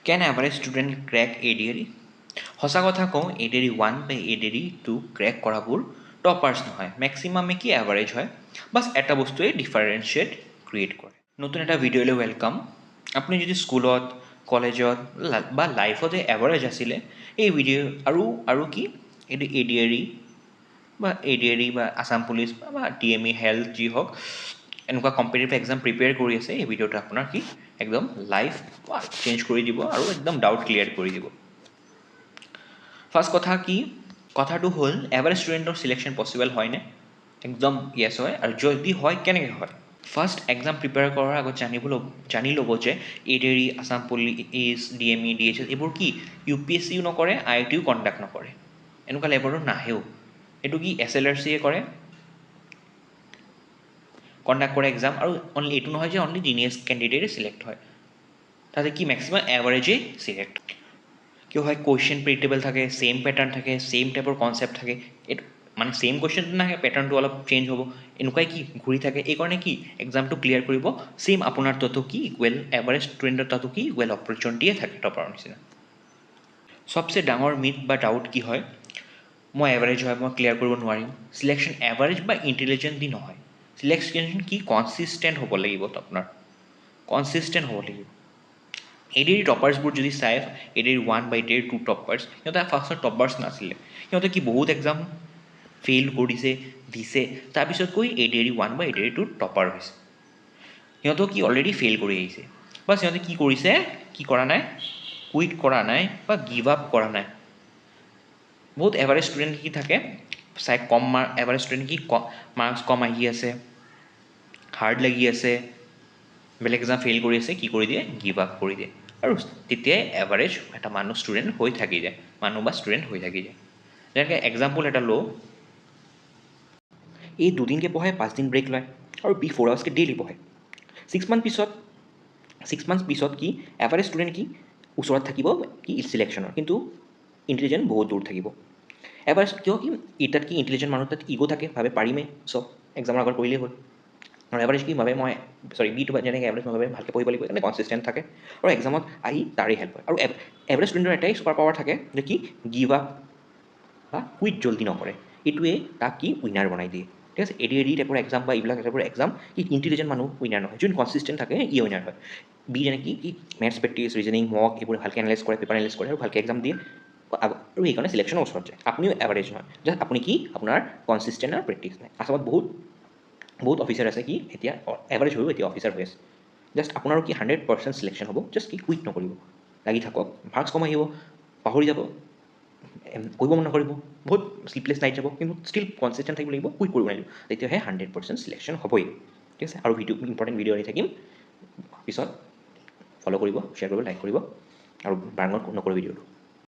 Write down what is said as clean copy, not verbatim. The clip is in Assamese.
Can average student crack ADRE? সঁচা কথা কওঁ ADRE 1 বা ADRE 2 ক্ৰেক কৰাবোৰ টপাৰ্ছ নহয়, মেক্সিমামে কি এভাৰেজ হয়, বাছ এটা বস্তুৱে ডিফাৰেঞ্চিয়েট ক্ৰিয়েট কৰে। নতুন এটা ভিডিঅ'লৈ ৱেলকাম। আপুনি যদি স্কুলত কলেজত বা লাইফতে এভাৰেজ আছিলে, এই ভিডিঅ' আৰু কি এইটো ADRE বা আছাম পুলিচ বা DME হেল্থ যি হওক এনেকুৱা কম্পিটিটিভ এক্সাম প্ৰিপেয়াৰ কৰি আছে, এই ভিডিঅ'টো আপোনাৰ কি একদম লাইফ চেঞ্জ কৰি দিব আৰু একদম ডাউট ক্লিয়াৰ কৰি দিব। ফাৰ্ষ্ট কথাটো হ'ল এভাৰেজ ষ্টুডেণ্টৰ চিলেকশ্যন পচিবল হয়নে? একদম য়েছ হয়, আৰু যদি হয় কেনেকৈ হয়? ফাৰ্ষ্ট এক্সাম প্ৰিপেয়াৰ কৰাৰ আগত জানি ল'ব যে ADRE, Assam police, DME, DHS এইবোৰ কি UPSCও নকৰে, IITও কণ্ডাক্ট নকৰে, এনেকুৱা লেভেলৰ নাহেও। এইটো কি SLRCয়ে কৰে, কণ্ডাক্ট কৰে এক্সাম, আৰু অনলি এইটো নহয় যে অনলি জিনিয়াছ কেণ্ডিডেটে চিলেক্ট হয়, তাতে কি মেক্সিমাম এভাৰেজেই চিলেক্ট হয়। কিয় হয়? কুৱেশ্যন প্ৰিডিক্টেবল থাকে, ছেইম পেটাৰ্ণ থাকে, ছেইম টাইপৰ কনচেপ্ট থাকে, এইটো মানে ছেইম কুৱেশ্যনটো নাহে, পেটাৰ্ণটো অলপ চেঞ্জ হ'ব, এনেকুৱাই কি ঘূৰি থাকে। এইকাৰণে কি এক্সামটো ক্লিয়াৰ কৰিব ছেইম আপোনাৰ তাতো কি ৱেল এভাৰেজ ষ্টুডেণ্টৰ তাতো কি ৱেল অপৰচুনিটিয়ে থাকে টপাৰৰ নিচিনা। চবচে ডাঙৰ মিথ বা ডাউট কি হয়, মই এভাৰেজ হয়, মই ক্লিয়াৰ কৰিব নোৱাৰিম। চিলেকশ্যন এভাৰেজ বা ইণ্টেলিজেণ্ট দি নহয়, চিলেকশ্যন কি কনচিষ্টেণ্ট হ'ব লাগিব, আপোনাৰ কনচিষ্টেণ্ট হ'ব লাগিব। ADRE টপাৰ্ছবোৰ যদি চাই, ADRE 1 বা ADRE 2 টপাৰ্ছ, সিহঁতে ফাৰ্ষ্টত টপাৰ্ছ নাছিলে, সিহঁতে কি বহুত এক্সাম ফেইল কৰিছে দিছে, তাৰপিছত কৈ ADRE 1 বা ADRE 2 টপাৰ হৈছে। সিহঁতক কি অলৰেডি ফেইল কৰি আহিছে, বা সিহঁতে কি কৰিছে, কি কৰা নাই, কুইট কৰা নাই বা গিভ আপ কৰা নাই। বহুত এভাৰেজ ষ্টুডেণ্ট কি থাকে, কম এভাৰেজ ষ্টুডেণ্ট কি মাৰ্কছ কম আহি আছে, হাৰ্ড লাগি আছে, বেলেগ এক্সাম ফেইল কৰি আছে, কি কৰি দিয়ে, গিভ আপ কৰি দিয়ে, আৰু তেতিয়াই এভাৰেজ এটা ষ্টুডেণ্ট হৈ থাকি যায়, ষ্টুডেণ্ট হৈ থাকি যায়। যেনেকৈ এক্সাম্পল এটা লওঁ, এই 2 দিনকৈ পঢ়ে, 5 দিন ব্ৰেক লয়, আৰু B4 আৱাৰ্ছকৈ ডেইলি পঢ়ে। 6 মান্থ পিছত কি এভাৰেজ ষ্টুডেণ্ট কি ওচৰত থাকিব কি চিলেকশ্যনৰ, কিন্তু ইণ্টেলিজেণ্ট বহুত দূৰ থাকিব। এভাৰেজ কিয় কি তাত কি ইণ্টেলিজেণ্ট মানুহ তাত ইগ' থাকে, ভাবে পাৰিমেই চব, এক্সামৰ আগত কৰিলেই হ'ল। আৰু এভাৰেজ কি ভাবে B2 যেনেকৈ এভাৰেজ ভাবে ভালকৈ পঢ়িব লাগিব, কাৰণে কনচিষ্টেণ্ট থাকে, আৰু এক্সামত আহি তাৰেই হেল্প হয়। আৰু এভাৰেজ ষ্টুডেণ্টৰ এটাই ছুপাৰ পাৱাৰ থাকে যে কি গিভ আপ বা কুইট জল্দি নকৰে, এইটোৱে তাক কি উইনাৰ বনাই দিয়ে। ঠিক আছে, ADRE টাইপৰ এক্সাম বা এইবিলাক টাইপৰ এক্সাম কি ইণ্টেলিজেণ্ট মানুহ উইনাৰ নহয়, যোন কনচিষ্টেণ্ট থাকে ই উইনাৰ হয়। যেনে কি মেথছ প্ৰেক্টিছ, ৰিজনিং, মক এইবোৰ ভালকৈ এনালাইজ কৰে, পেপাৰ এনালাইজ কৰে, আৰু ভালকৈ এক্সাম দিয়ে, আৰু সেইকাৰণে চিলেকশ্যনৰ ওচৰত যায়। আপুনিও এভাৰেজ নহয়, জাষ্ট আপুনি কি আপোনাৰ কনচিষ্টেণ্ট আৰু প্ৰেক্টিছ নাই। আচলতে বহুত অফিচাৰ আছে কি এতিয়া এভাৰেজ হৈও এতিয়া অফিচাৰ হৈ আছে। জাষ্ট আপোনাৰো কি 100% চিলেকশ্যন হ'ব, জাষ্ট কি কুইট নকৰিব, লাগি থাকক, মাৰ্কছ কম আহিব, পাহৰি যাব, কৰিব মন নকৰিব, বহুত শ্লিপলেছ নাইট যাব, কিন্তু ষ্টিল কনচিষ্টেণ্ট থাকিব লাগিব, কুইট কৰিব লাগিব, তেতিয়াহে 100% চিলেকশ্যন হ'বই। ঠিক আছে, আৰু ইম্পৰ্টেণ্ট ভিডিঅ' আনি থাকিম পিছত, ফ'ল' কৰিব, শ্বেয়াৰ কৰিব, লাইক কৰিব, আৰু বাৰ্ণত নকৰিব ভিডিঅ'টো।